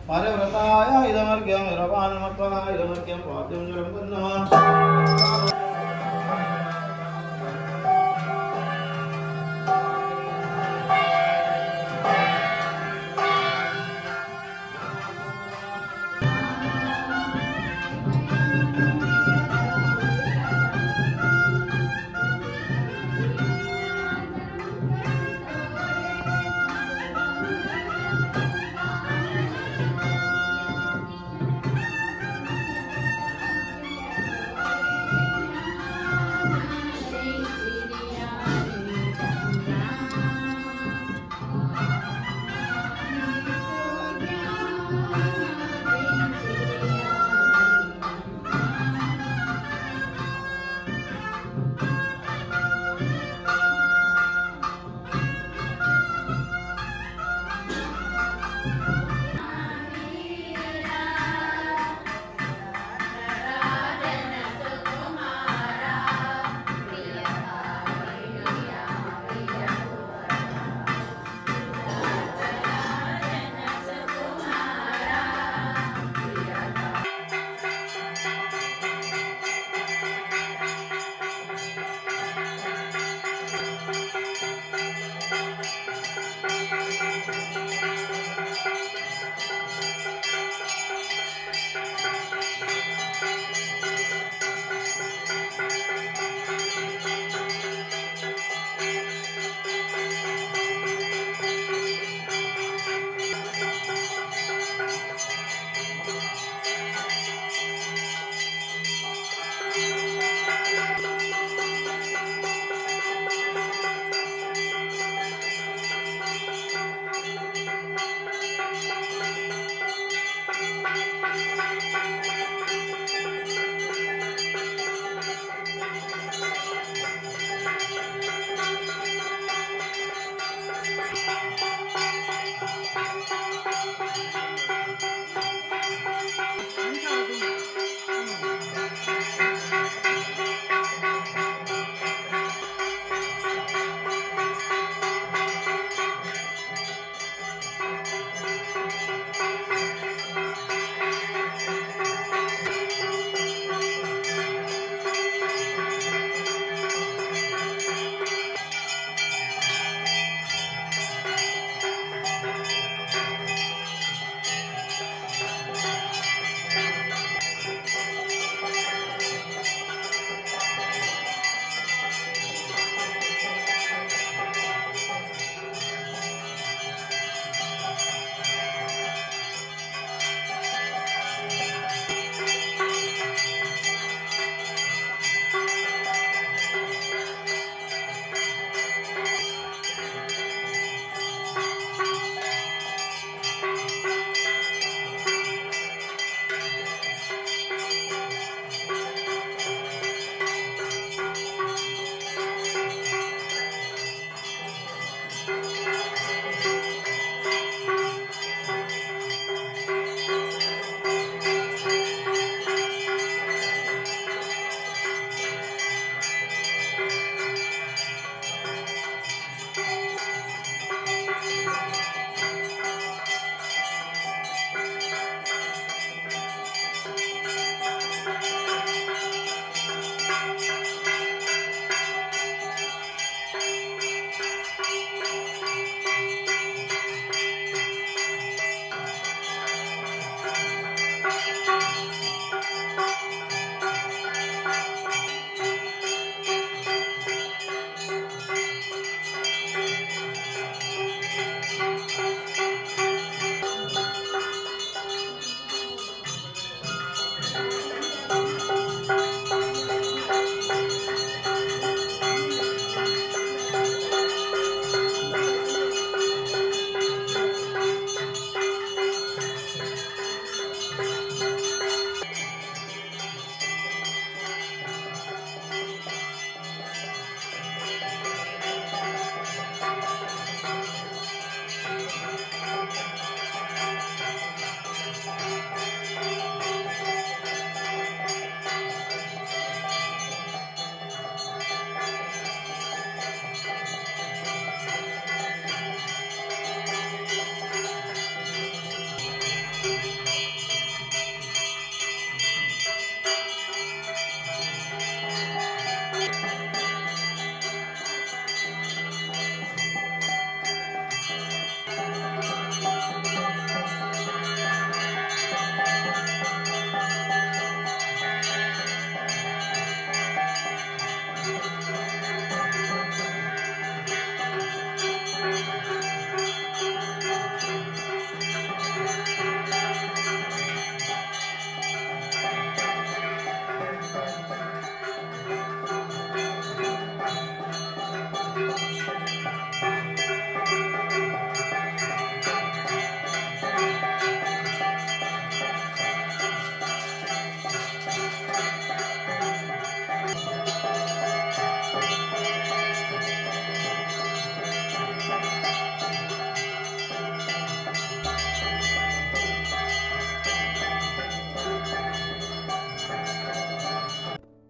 పరివ్రతాయ ఇదమర్ఘ్యం ఇరవానమత్వః ఇదమర్ఘ్యం పాద్యం జలంబన్నః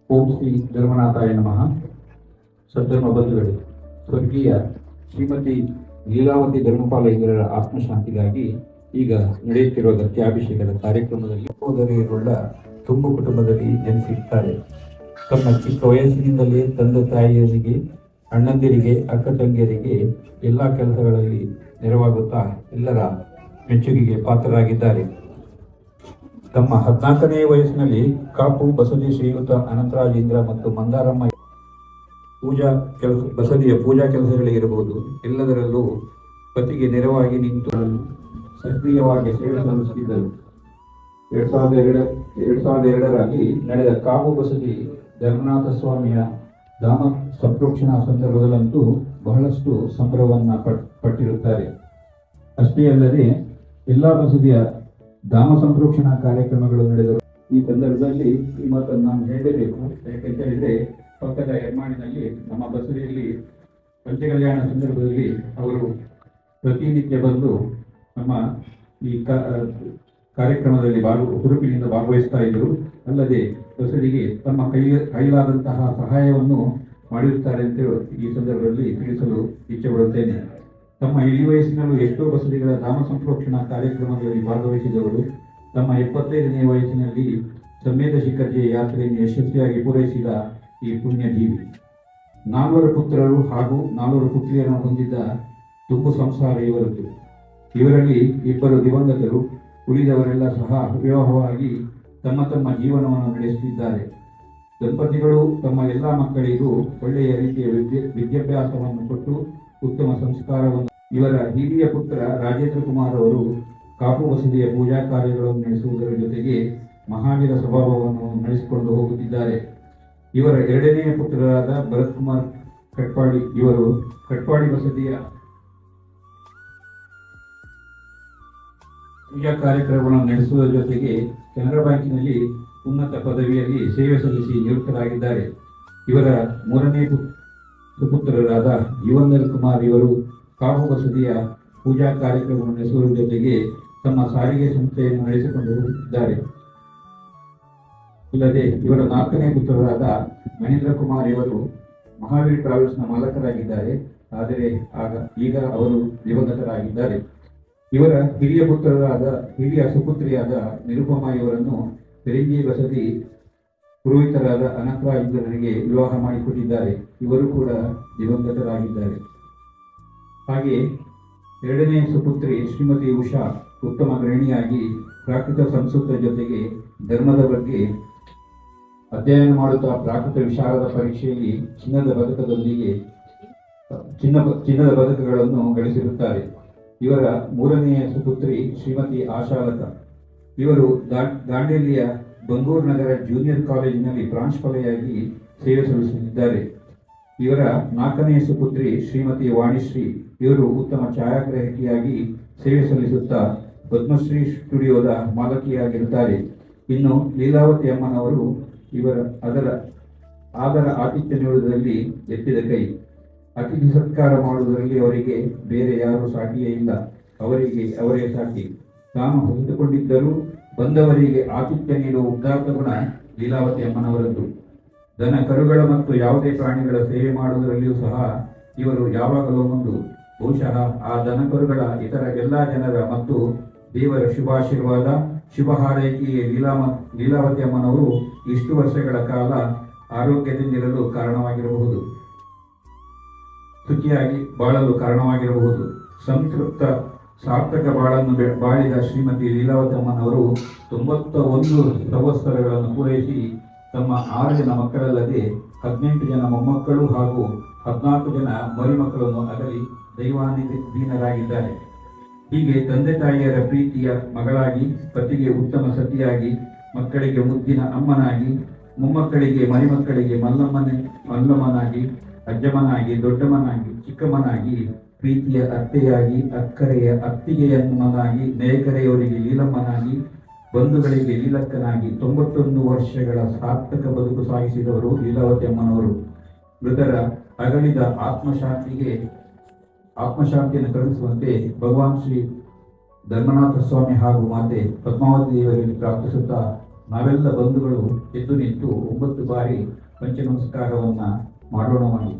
ಓಂ ಶ್ರೀ ಧರ್ಮನಾಥಾಯ ನಮಃ. ಸದ್ಧರ್ಮ ಬಂಧುಗಳೇ, ಸ್ವರ್ಗೀಯ ಶ್ರೀಮತಿ ಲೀಲಾವತಿ ಧರ್ಮಪಾಲಯ್ಯರ ಆತ್ಮಶಾಂತಿಗಾಗಿ ಈಗ ನಡೆಯುತ್ತಿರುವ ಗತ್ಯಾಭಿಷೇಕದ ಕಾರ್ಯಕ್ರಮದಲ್ಲಿ ಸಹೋದರಿಯರುಳ್ಳ ತುಂಬು ಕುಟುಂಬದಲ್ಲಿ ಜನಿಸಿರುತ್ತಾರೆ. ತಮ್ಮ ಚಿಕ್ಕ ವಯಸ್ಸಿನಿಂದಲೇ ತಂದೆ ತಾಯಿಯರಿಗೆ, ಅಣ್ಣಂದಿರಿಗೆ, ಅಕ್ಕ ತಂಗಿಯರಿಗೆ ಎಲ್ಲ ಕೆಲಸಗಳಲ್ಲಿ ನೆರವಾಗುತ್ತಾ ಎಲ್ಲರ ಮೆಚ್ಚುಗೆಗೆ ಪಾತ್ರರಾಗಿದ್ದಾರೆ. ತಮ್ಮ 14ನೇ ವಯಸ್ಸಿನಲ್ಲಿ ಕಾಪು ಬಸದಿ ಶ್ರೀಯುತ ಅನಂತರಾಜೇಂದ್ರ ಮತ್ತು ಮಂದಾರಮ್ಮ ಬಸದಿಯ ಪೂಜಾ ಕೆಲಸಗಳಿರಬಹುದು ಎಲ್ಲದರಲ್ಲೂ ಪತಿಗೆ ನೆರವಾಗಿ ನಿಂತು ಸಕ್ರಿಯವಾಗಿ ಸೇವೆ ಸಲ್ಲಿಸುತ್ತಿದ್ದರು. 2002ರಲ್ಲಿ ನಡೆದ ಕಾಪು ಬಸದಿ ಧರ್ಮನಾಥ ಸ್ವಾಮಿಯ ಧಾಮ ಸಂಪ್ರೋಕ್ಷಣಾ ಸಂದರ್ಭದಲ್ಲಂತೂ ಬಹಳಷ್ಟು ಸಂಭ್ರಮವನ್ನು ಪಟ್ಟಿರುತ್ತಾರೆ. ಅಷ್ಟೇ ಅಲ್ಲದೆ ಎಲ್ಲ ಬಸದಿಯ ಧಾಮ ಸಂಪ್ರೋಕ್ಷಣಾ ಕಾರ್ಯಕ್ರಮಗಳು ನಡೆದರು. ಈ ಸಂದರ್ಭದಲ್ಲಿ ಈ ಮಾತನ್ನು ನಾನು ಹೇಳಲೇಬೇಕು. ಯಾಕೆಂತ ಹೇಳಿದ್ರೆ, ಪಕ್ಕದ ಎರ್ಮಾಣಿನಲ್ಲಿ ನಮ್ಮ ಬಸದಿಯಲ್ಲಿ ಪಂಚಕಲ್ಯಾಣ ಸಂದರ್ಭದಲ್ಲಿ ಅವರು ಪ್ರತಿನಿತ್ಯ ಬಂದು ನಮ್ಮ ಈ ಕಾರ್ಯಕ್ರಮದಲ್ಲಿ ಹುರುಪಿನಿಂದ ಭಾಗವಹಿಸ್ತಾ ಇದ್ದರು. ಅಲ್ಲದೆ ಬಸದಿಗೆ ತಮ್ಮ ಕೈಲಾದಂತಹ ಸಹಾಯವನ್ನು ಮಾಡಿರುತ್ತಾರೆ ಅಂತ ಈ ಸಂದರ್ಭದಲ್ಲಿ ತಿಳಿಸಲು ಇಚ್ಛೆಪಡುತ್ತೇನೆ. ತಮ್ಮ ಇಳಿ ವಯಸ್ಸಿನಲ್ಲೂ ಎಷ್ಟೋ ಬಸದಿಗಳ ಧಾಮ ಸಂಪ್ರೋಕ್ಷಣಾ ಕಾರ್ಯಕ್ರಮಗಳಲ್ಲಿ ಭಾಗವಹಿಸಿದವರು. ತಮ್ಮ 75ನೇ ವಯಸ್ಸಿನಲ್ಲಿ ಸಮೇತ ಶಿಖರ್ಜಿಯ ಯಾತ್ರೆಯನ್ನು ಯಶಸ್ವಿಯಾಗಿ ಪೂರೈಸಿದ ಈ ಪುಣ್ಯಜೀವಿ 4 ಪುತ್ರರು ಹಾಗೂ 4 ಪುತ್ರಿಯರನ್ನು ಹೊಂದಿದ್ದ ತುಂಬು ಸಂಸಾರ ಇವರದ್ದು. ಇವರಲ್ಲಿ 2 ದಿವಂಗತರು, ಉಳಿದವರೆಲ್ಲ ಸಹ ವಿವಾಹವಾಗಿ ತಮ್ಮ ತಮ್ಮ ಜೀವನವನ್ನು ನಡೆಸುತ್ತಿದ್ದಾರೆ. ದಂಪತಿಗಳು ತಮ್ಮ ಎಲ್ಲ ಮಕ್ಕಳಿಗೂ ಒಳ್ಳೆಯ ರೀತಿಯ ವಿದ್ಯಾಭ್ಯಾಸವನ್ನು ಕೊಟ್ಟು ಉತ್ತಮ ಸಂಸ್ಕಾರವನ್ನು. ಇವರ ಹಿರಿಯ ಪುತ್ರ ರಾಜೇಂದ್ರ ಕುಮಾರ್ ಅವರು ಕಾಪು ಬಸದಿಯ ಪೂಜಾ ಕಾರ್ಯಗಳನ್ನು ನಡೆಸುವುದರ ಜೊತೆಗೆ ಮಹಾವೀರ ಸ್ವಭಾವವನ್ನು ನಡೆಸಿಕೊಂಡು ಹೋಗುತ್ತಿದ್ದಾರೆ. ಇವರ 2ನೇ ಪುತ್ರರಾದ ಭರತ್ ಕುಮಾರ್ ಕಟ್ಪಾಡಿ ಇವರು ಕಟ್ಪಾಡಿ ಬಸದಿಯ ಪೂಜಾ ಕಾರ್ಯಕ್ರಮಗಳನ್ನು ನಡೆಸುವುದರ ಜೊತೆಗೆ ಕೆನರಾ ಬ್ಯಾಂಕಿನಲ್ಲಿ ಉನ್ನತ ಪದವಿಯಲ್ಲಿ ಸೇವೆ ಸಲ್ಲಿಸಿ ನಿವೃತ್ತರಾಗಿದ್ದಾರೆ. ಇವರ 3ನೇ ಸುಪುತ್ರರಾದ ಯುವಂದರ್ ಕುಮಾರ್ ಇವರು ಕಾಪು ಬಸದಿಯ ಪೂಜಾ ಕಾರ್ಯಕ್ರಮವನ್ನು ನಡೆಸುವುದರ ಜೊತೆಗೆ ತಮ್ಮ ಸಾರಿಗೆ ಸಂಸ್ಥೆಯನ್ನು ನಡೆಸಿಕೊಂಡು ಹೋಗುತ್ತಿದ್ದಾರೆ. ಅಲ್ಲದೆ ಇವರ 4ನೇ ಪುತ್ರರಾದ ಮಹೇಂದ್ರ ಕುಮಾರ್ ಇವರು ಮಹಾವೀರ್ ಟ್ರಾವೆಲ್ಸ್ನ ಮಾಲಕರಾಗಿದ್ದಾರೆ. ಆದರೆ ಈಗ ಅವರು ದಿವಂಗತರಾಗಿದ್ದಾರೆ. ಇವರ ಹಿರಿಯ ಸುಪುತ್ರಿಯಾದ ನಿರುಪಮಾ ಇವರನ್ನು ಫಿರಂಗಿ ಬಸದಿ ಪುರೋಹಿತರಾದ ಅನಂತರಾಜೇಂದ್ರರಿಗೆ ವಿವಾಹ ಮಾಡಿಕೊಟ್ಟಿದ್ದಾರೆ. ಇವರು ಕೂಡ ದಿವಂಗತರಾಗಿದ್ದಾರೆ. ಹಾಗೆ 2ನೇ ಸುಪುತ್ರಿ ಶ್ರೀಮತಿ ಉಷಾ ಉತ್ತಮ ಗೃಹಿಣಿಯಾಗಿ ಪ್ರಾಕೃತ ಸಂಸ್ಕೃತ ಜೊತೆಗೆ ಧರ್ಮದ ಬಗ್ಗೆ ಅಧ್ಯಯನ ಮಾಡುತ್ತಾ ಪ್ರಾಕೃತ ವಿಶಾರದ ಪರೀಕ್ಷೆಯಲ್ಲಿ ಚಿನ್ನದ ಪದಕಗಳನ್ನು ಗಳಿಸಿರುತ್ತಾರೆ. ಇವರ 3ನೇ ಸುಪುತ್ರಿ ಶ್ರೀಮತಿ ಆಶಾಲತಾ ಇವರು ದಾಂಡೇಲಿಯ ಬಂಗೂರು ನಗರ ಜೂನಿಯರ್ ಕಾಲೇಜಿನಲ್ಲಿ ಪ್ರಾಂಶುಪಾಲೆಯಾಗಿ ಸೇವೆ ಸಲ್ಲಿಸುತ್ತಿದ್ದಾರೆ. ಇವರ 4ನೇ ಸುಪುತ್ರಿ ಶ್ರೀಮತಿ ವಾಣಿಶ್ರೀ ಇವರು ಉತ್ತಮ ಛಾಯಾಗ್ರಾಹಕಿಯಾಗಿ ಸೇವೆ ಸಲ್ಲಿಸುತ್ತಾ ಪದ್ಮಶ್ರೀ ಸ್ಟುಡಿಯೋದ ಮಾಲಕಿಯಾಗಿರುತ್ತಾರೆ. ಇನ್ನು ಲೀಲಾವತಿ ಅಮ್ಮನವರು ಅದರ ಆತಿಥ್ಯ ನೀಡುವುದರಲ್ಲಿ ಎತ್ತಿದ ಕೈ. ಅತಿಥಿ ಸತ್ಕಾರ ಮಾಡುವುದರಲ್ಲಿ ಅವರಿಗೆ ಬೇರೆ ಯಾರೂ ಸಾಟಿಯೇ ಇಲ್ಲ. ಅವರೇ ಸಾಟಿ. ತಾನು ಹೊಂದಿಕೊಂಡಿದ್ದರೂ ಬಂದವರಿಗೆ ಆತಿಥ್ಯ ನೀಡುವ ಉದಾತ್ತ ಗುಣ ಲೀಲಾವತಿ ಅಮ್ಮನವರದ್ದು. ದನ ಕರುಗಳ ಮತ್ತು ಯಾವುದೇ ಪ್ರಾಣಿಗಳ ಸೇವೆ ಮಾಡುವುದರಲ್ಲಿಯೂ ಸಹ ಇವರು ಯಾವಾಗಲೂ ಮುಂದು. ಬಹುಶಃ ಆ ದನ ಕರುಗಳ ಇತರ ಎಲ್ಲ ಜನರ ಮತ್ತು ದೇವರ ಶುಭಾಶೀರ್ವಾದ, ಶುಭ ಹಾರೈಕೆಗೆ ಲೀಲಾವತಿ ಅಮ್ಮನವರು ಇಷ್ಟು ವರ್ಷಗಳ ಕಾಲ ಆರೋಗ್ಯದಿಂದಿರಲು ಕಾರಣವಾಗಿರಬಹುದು, ಸುಖಿಯಾಗಿ ಬಾಳಲು ಕಾರಣವಾಗಿರಬಹುದು. ಸಂತೃಪ್ತ ಸಾರ್ಥಕ ಬಾಳನ್ನು ಬಾಳಿದ ಶ್ರೀಮತಿ ಲೀಲಾವತಿ ಅಮ್ಮನವರು 91 ಸಂವತ್ಸರಗಳನ್ನು ಪೂರೈಸಿ ತಮ್ಮ 6 ಜನ ಮಕ್ಕಳಲ್ಲದೆ 18 ಜನ ಮೊಮ್ಮಕ್ಕಳು ಹಾಗೂ 14 ಜನ ಮರಿಮಕ್ಕಳನ್ನು ಅಗಲಿ ದೈವಾಧೀನರಾಗಿದ್ದಾರೆ. ಹೀಗೆ ತಂದೆ ತಾಯಿಯರ ಪ್ರೀತಿಯ ಮಗಳಾಗಿ, ಪತಿಗೆ ಉತ್ತಮ ಸತಿಯಾಗಿ, ಮಕ್ಕಳಿಗೆ ಮುದ್ದಿನ ಅಮ್ಮನಾಗಿ, ಮೊಮ್ಮಕ್ಕಳಿಗೆ ಮರಿಮಕ್ಕಳಿಗೆ ಮಲ್ಲಮ್ಮನಾಗಿ, ಅಜ್ಜಮ್ಮನಾಗಿ, ದೊಡ್ಡಮ್ಮನಾಗಿ, ಚಿಕ್ಕಮ್ಮನಾಗಿ, ಪ್ರೀತಿಯ ಅತ್ತೆಯಾಗಿ, ಅಕ್ಕರೆಯ ಅತ್ತಿಗೆಯಮ್ಮನಾಗಿ, ನೇಕರೆಯವರಿಗೆ ಲೀಲಮ್ಮನಾಗಿ, ಬಂಧುಗಳಿಗೆ ಲೀಲಕ್ಕನಾಗಿ 91 ವರ್ಷಗಳ ಸಾರ್ಥಕ ಬದುಕು ಸಾಗಿಸಿದವರು ಲೀಲಾವತಿ ಅಮ್ಮನವರು. ಮೃತರ ಅಗಲಿದ ಆತ್ಮಶಾಂತಿಯನ್ನು ಕರುಣಿಸುವಂತೆ ಭಗವಾನ್ ಶ್ರೀ ಧರ್ಮನಾಥ ಸ್ವಾಮಿ ಹಾಗೂ ಮಾತೆ ಪದ್ಮಾವತಿ ದೇವರಲ್ಲಿ ಪ್ರಾರ್ಥಿಸುತ್ತಾ ನಾವೆಲ್ಲ ಬಂಧುಗಳು ಎದ್ದು ನಿಂತು 9 ಬಾರಿ ಪಂಚ ನಮಸ್ಕಾರವನ್ನ ಮಾಡೋಣ ಮಾಡಿ.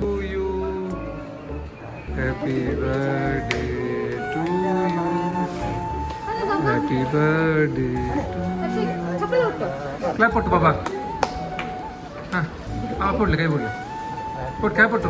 To you, happy birthday to you, happy birthday to you. Clap put baba. Put le kai put le. Put kai put.